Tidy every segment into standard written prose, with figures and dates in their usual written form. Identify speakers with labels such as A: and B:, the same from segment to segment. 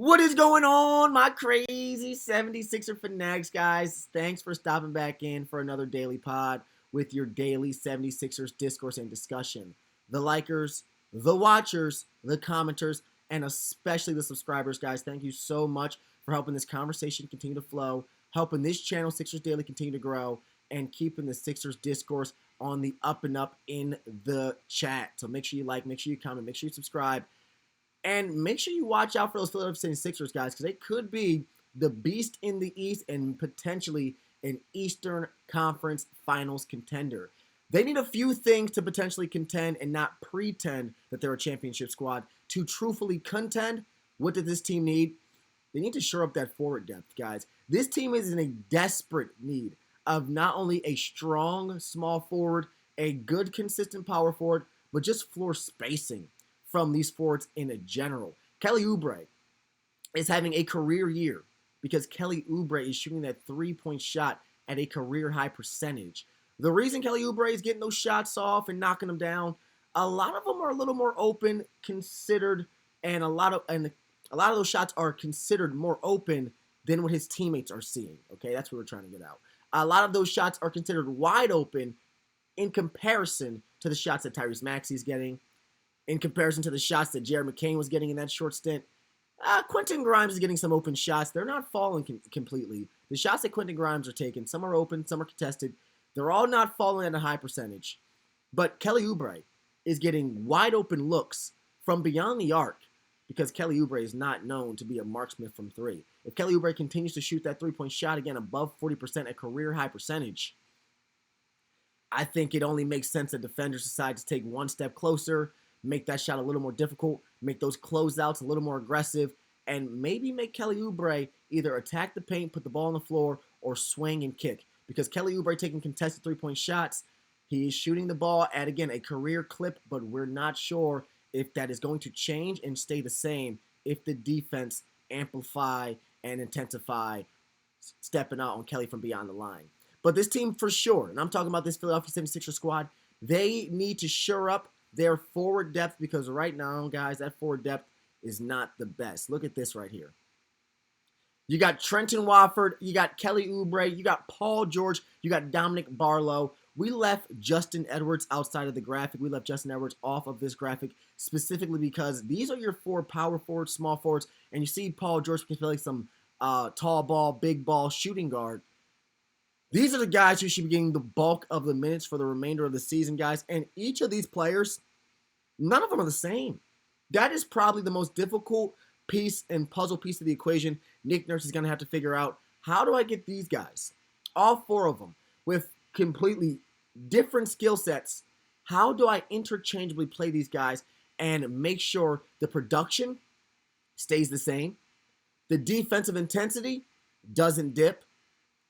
A: What is going on, my crazy 76er fanatics, guys? Thanks for stopping back in for another daily pod with your daily 76ers discourse and discussion. The likers, the watchers, the commenters, and especially the subscribers, guys. Thank you so much for helping this conversation continue to flow, helping this channel, Sixers Daily, continue to grow, and keeping the Sixers discourse on the up and up in the chat. So make sure you like, make sure you comment, make sure you subscribe. And make sure you watch out for those Philadelphia 76ers, guys, because they could be the beast in the East and potentially an Eastern Conference Finals contender. They need a few things to potentially contend and not pretend that they're a championship squad. To truthfully contend, what does this team need? They need to shore up that forward depth, guys. This team is in a desperate need of not only a strong small forward, a good consistent power forward, but just floor spacing from these forwards in a general. Kelly Oubre is having a career year because Kelly Oubre is shooting that three-point shot at a career-high percentage. The reason Kelly Oubre is getting those shots off and knocking them down, a lot of them are a little more open considered, and a lot of those shots are considered more open than what his teammates are seeing. Okay, that's what we're trying to get out. A lot of those shots are considered wide open in comparison to the shots that Tyrese Maxey is getting, in comparison to the shots that Jared McCain was getting in that short stint. Quentin Grimes is getting some open shots. They're not falling completely. The shots that Quentin Grimes are taking, some are open, some are contested. They're all not falling at a high percentage. But Kelly Oubre is getting wide open looks from beyond the arc because Kelly Oubre is not known to be a marksmith from three. If Kelly Oubre continues to shoot that three-point shot again above 40% at career high percentage, I think it only makes sense that defenders decide to take one step closer, make that shot a little more difficult, make those closeouts a little more aggressive, and maybe make Kelly Oubre either attack the paint, put the ball on the floor, or swing and kick. Because Kelly Oubre taking contested three-point shots, he is shooting the ball at, again, a career clip, but we're not sure if that is going to change and stay the same if the defense amplify and intensify stepping out on Kelly from beyond the line. But this team for sure, and I'm talking about this Philadelphia 76ers squad, they need to shore up their forward depth because right now, guys, that forward depth is not the best. Look at this right here. You got Trenton Wofford, you got Kelly Oubre, you got Paul George, you got Dominic Barlow. We left Justin Edwards outside of the graphic. We left Justin Edwards off of this graphic specifically because these are your four power forwards, small forwards, and you see Paul George can play some tall ball, big ball shooting guard. These are the guys who should be getting the bulk of the minutes for the remainder of the season, guys. And each of these players, none of them are the same. That is probably the most difficult piece and puzzle piece of the equation Nick Nurse is going to have to figure out. How do I get these guys, all four of them, with completely different skill sets? How do I interchangeably play these guys and make sure the production stays the same, the defensive intensity doesn't dip,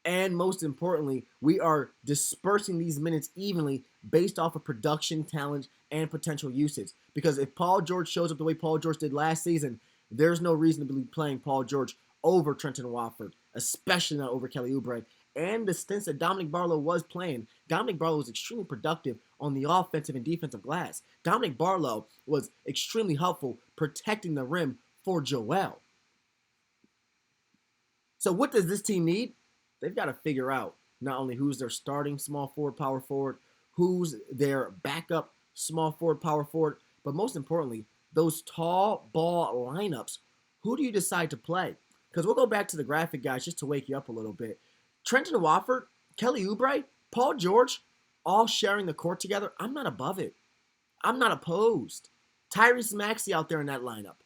A: and most importantly, we are dispersing these minutes evenly based off of production, talent, and potential usage. Because if Paul George shows up the way Paul George did last season, there's no reason to be playing Paul George over Trenton Wofford, especially not over Kelly Oubre. And the stints that Dominic Barlow was playing, Dominic Barlow was extremely productive on the offensive and defensive glass. Dominic Barlow was extremely helpful protecting the rim for Joel. So what does this team need? They've got to figure out not only who's their starting small forward, power forward, who's their backup small forward, power forward, but most importantly, those tall ball lineups. Who do you decide to play? Because we'll go back to the graphic, guys, just to wake you up a little bit. Trenton Wofford, Kelly Oubre, Paul George, all sharing the court together. I'm not above it. I'm not opposed. Tyrese Maxey out there in that lineup.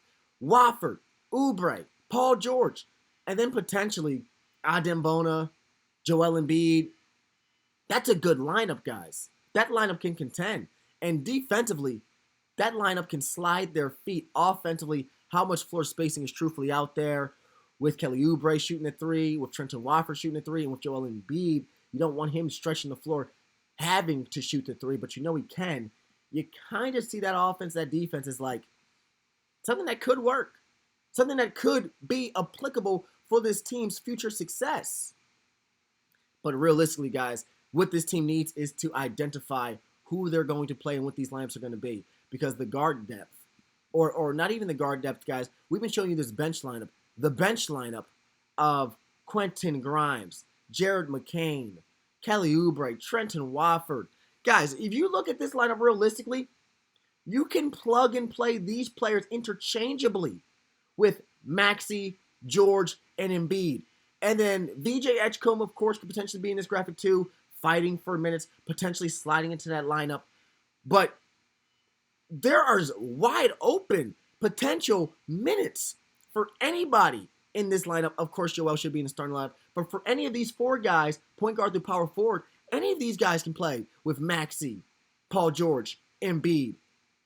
A: Wofford, Oubre, Paul George, and then potentially Adem Bona, Joel Embiid. That's a good lineup, guys. That lineup can contend. And defensively, that lineup can slide their feet. Offensively, how much floor spacing is truthfully out there with Kelly Oubre shooting a three, with Trenton Wofford shooting a three, and with Joel Embiid. You don't want him stretching the floor, having to shoot the three, but you know he can. You kind of see that offense, that defense is like something that could work. Something that could be applicable for this team's future success. But realistically, guys, what this team needs is to identify who they're going to play and what these lineups are going to be. Because the guard depth or not even the guard depth, guys. We've been showing you this bench lineup. The bench lineup of Quentin Grimes, Jared McCain, Kelly Oubre, Trenton Wofford. Guys, if you look at this lineup realistically, you can plug and play these players interchangeably with Maxey, George, and Embiid. And then VJ Edgecombe, of course, could potentially be in this graphic too, fighting for minutes, potentially sliding into that lineup. But there are wide open potential minutes for anybody in this lineup. Of course, Joel should be in the starting lineup. But for any of these four guys, point guard through power forward, any of these guys can play with Maxey, Paul George, Embiid.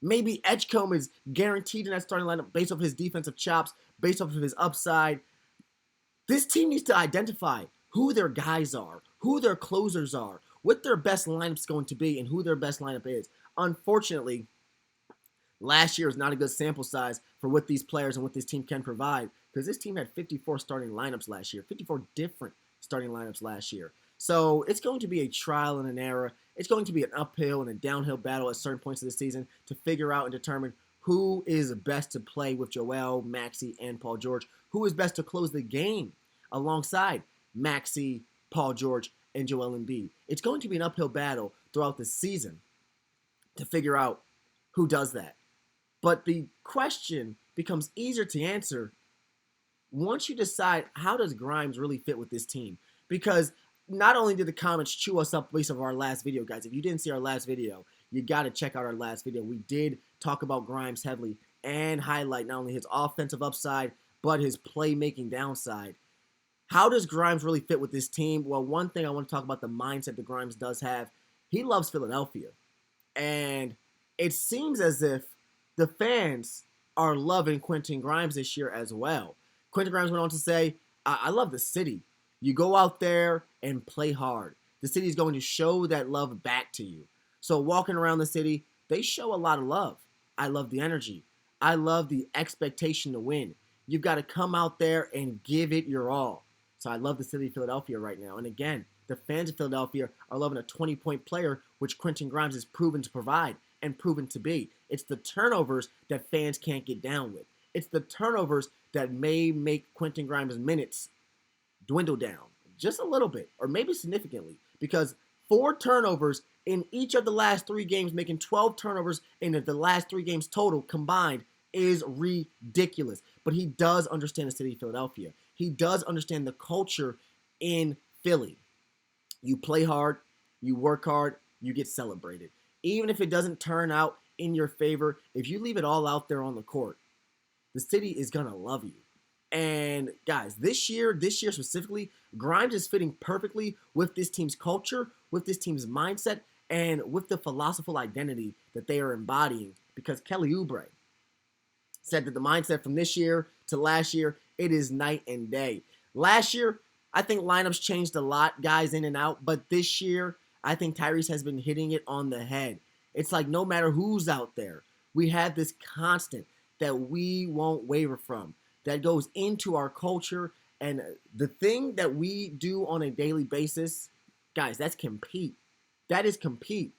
A: Maybe Edgecombe is guaranteed in that starting lineup based off his defensive chops, based off of his upside. This team needs to identify who their guys are, who their closers are, what their best lineup's going to be, and who their best lineup is. Unfortunately, last year is not a good sample size for what these players and what this team can provide, because this team had 54 starting lineups last year, 54 different starting lineups last year. So it's going to be a trial and an error. It's going to be an uphill and a downhill battle at certain points of the season to figure out and determine who is best to play with Joel, Maxey, and Paul George, who is best to close the game alongside Maxey, Paul George, and Joel Embiid. It's going to be an uphill battle throughout the season to figure out who does that. But the question becomes easier to answer once you decide, how does Grimes really fit with this team? Because not only did the comments chew us up based on our last video, guys. If you didn't see our last video, you got to check out our last video. We did talk about Grimes heavily and highlight not only his offensive upside, but his playmaking downside. How does Grimes really fit with this team? Well, one thing I want to talk about, the mindset that Grimes does have. He loves Philadelphia. And it seems as if the fans are loving Quentin Grimes this year as well. Quentin Grimes went on to say, I love the city. You go out there and play hard. The city is going to show that love back to you. So walking around the city, they show a lot of love. I love the energy. I love the expectation to win. You've got to come out there and give it your all. So I love the city of Philadelphia right now. And again, the fans of Philadelphia are loving a 20-point player, which Quentin Grimes has proven to provide and proven to be. It's the turnovers that fans can't get down with. It's the turnovers that may make Quentin Grimes' minutes dwindle down just a little bit, or maybe significantly, because 4 turnovers in each of the last 3 games, making 12 turnovers in the last 3 games total combined, is ridiculous. But he does understand the city of Philadelphia. He does understand the culture in Philly. You play hard, you work hard, you get celebrated. Even if it doesn't turn out in your favor, if you leave it all out there on the court, the city is going to love you. And guys, this year specifically, Grimes is fitting perfectly with this team's culture, with this team's mindset, and with the philosophical identity that they are embodying. Because Kelly Oubre said that the mindset from this year to last year, it is night and day. Last year, I think lineups changed a lot, guys in and out. But this year, I think Tyrese has been hitting it on the head. It's like no matter who's out there, we have this constant that we won't waver from, that goes into our culture. And the thing that we do on a daily basis, guys, that's compete. That is compete.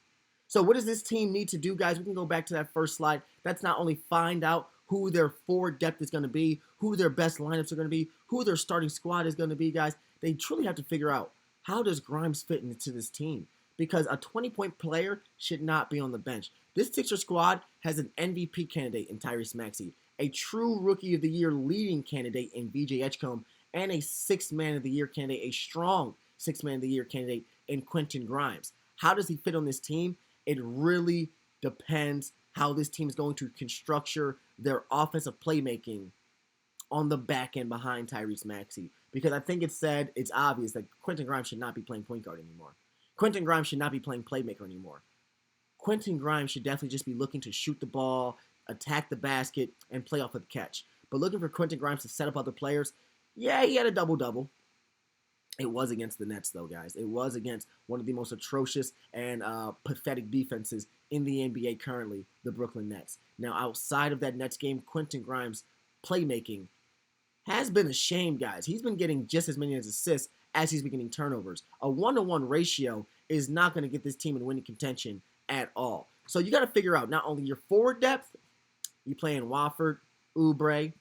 A: So what does this team need to do, guys? We can go back to that first slide. That's not only find out who their forward depth is going to be, who their best lineups are going to be, who their starting squad is going to be, guys. They truly have to figure out, how does Grimes fit into this team? Because a 20-point player should not be on the bench. This Sixer squad has an MVP candidate in Tyrese Maxey, a true Rookie of the Year leading candidate in VJ Edgecombe, and a Sixth Man of the Year candidate, a strong Sixth Man of the Year candidate in Quentin Grimes. How does he fit on this team? It really depends how this team is going to construct their offensive playmaking on the back end behind Tyrese Maxey. Because I think it's obvious that Quentin Grimes should not be playing point guard anymore. Quentin Grimes should not be playing playmaker anymore. Quentin Grimes should definitely just be looking to shoot the ball, attack the basket, and play off of the catch. But looking for Quentin Grimes to set up other players, yeah, he had a double-double. It was against the Nets, though, guys. It was against one of the most atrocious and pathetic defenses in the NBA currently, the Brooklyn Nets. Now, outside of that Nets game, Quentin Grimes' playmaking has been a shame, guys. He's been getting just as many assists as he's been getting turnovers. A 1-to-1 ratio is not going to get this team in winning contention at all. So you got to figure out not only your forward depth, You playing Wofford, Oubre,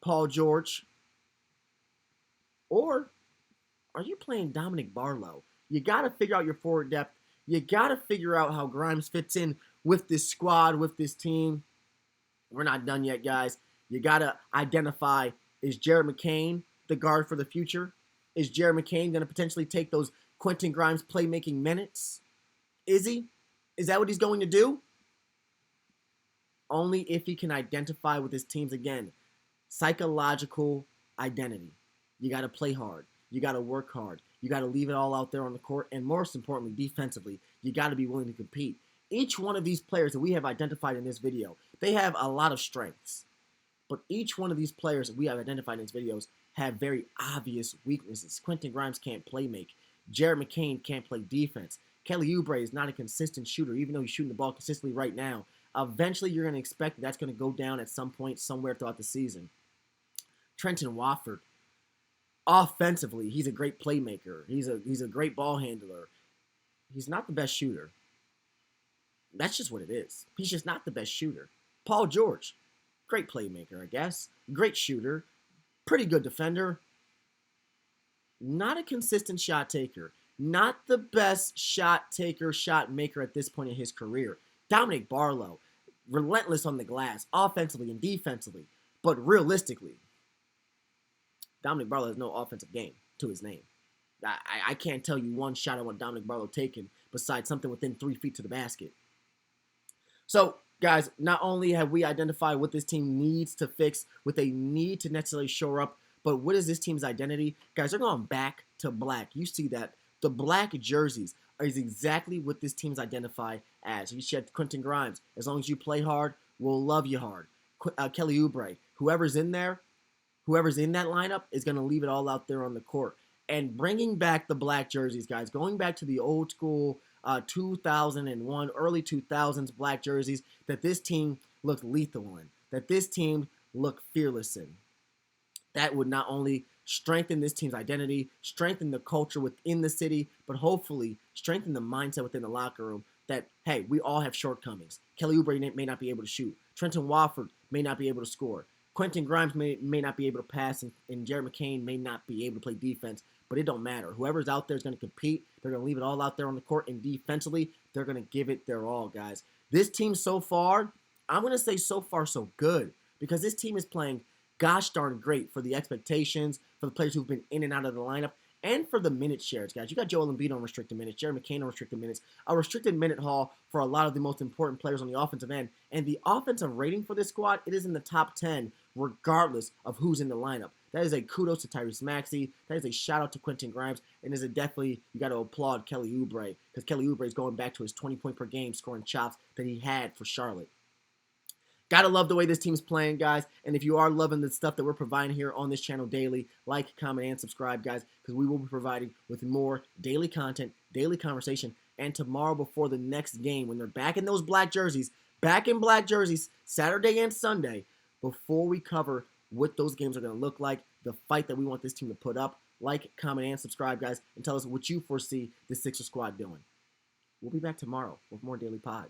A: Paul George, or are you playing Dominic Barlow? You got to figure out your forward depth. You got to figure out how Grimes fits in with this squad, with this team. We're not done yet, guys. You got to identify, is Jared McCain the guard for the future? Is Jared McCain going to potentially take those Quentin Grimes playmaking minutes? Is he? Is that what he's going to do? Only if he can identify with his teams again. Psychological identity. You got to play hard. You got to work hard. You got to leave it all out there on the court. And most importantly, defensively, you got to be willing to compete. Each one of these players that we have identified in this video, they have a lot of strengths. But each one of these players that we have identified in these videos have very obvious weaknesses. Quentin Grimes can't play make. Jared McCain can't play defense. Kelly Oubre is not a consistent shooter, even though he's shooting the ball consistently right now. Eventually, you're going to expect that's going to go down at some point somewhere throughout the season. Trenton Wofford, offensively, he's a great playmaker. He's a great ball handler. He's not the best shooter. That's just what it is. He's just not the best shooter. Paul George, great playmaker, I guess. Great shooter. Pretty good defender. Not a consistent shot taker. Not the best shot taker, shot maker at this point in his career. Dominic Barlow, relentless on the glass, offensively and defensively. But realistically, Dominic Barlow has no offensive game to his name. I can't tell you one shot I want Dominic Barlow taken besides something within 3 feet to the basket. So, guys, not only have we identified what this team needs to fix, what they need to necessarily shore up, but what is this team's identity? Guys, they're going back to black. You see that. The black jerseys is exactly what this team's identified as. You said Quentin Grimes. As long as you play hard, we'll love you hard. Kelly Oubre. Whoever's in there, whoever's in that lineup is going to leave it all out there on the court. And bringing back the black jerseys, guys, going back to the old school 2001, early 2000s black jerseys that this team looked lethal in, that this team looked fearless in. That would not only strengthen this team's identity, strengthen the culture within the city, but hopefully strengthen the mindset within the locker room that, hey, we all have shortcomings. Kelly Oubre may not be able to shoot. Trenton Wofford may not be able to score. Quentin Grimes may not be able to pass, and Jared McCain may not be able to play defense, but it don't matter. Whoever's out there is going to compete. They're going to leave it all out there on the court, and defensively, they're going to give it their all, guys. This team so far, I'm going to say so far so good, because this team is playing gosh darn great for the expectations, for the players who've been in and out of the lineup, and for the minute shares, guys. You got Joel Embiid on restricted minutes, Jared McCain on restricted minutes, a restricted minute haul for a lot of the most important players on the offensive end. And the offensive rating for this squad, it is in the top 10, regardless of who's in the lineup. That is a kudos to Tyrese Maxey. That is a shout out to Quentin Grimes. And is a definitely, you got to applaud Kelly Oubre, because Kelly Oubre is going back to his 20-point per game scoring chops that he had for Charlotte. Gotta love the way this team's playing, guys. And if you are loving the stuff that we're providing here on this channel daily, like, comment, and subscribe, guys, because we will be providing with more daily content, daily conversation, and tomorrow before the next game, when they're back in those black jerseys, Saturday and Sunday, before we cover what those games are going to look like, the fight that we want this team to put up. Like, comment, and subscribe, guys, and tell us what you foresee the Sixers squad doing. We'll be back tomorrow with more Daily Pod.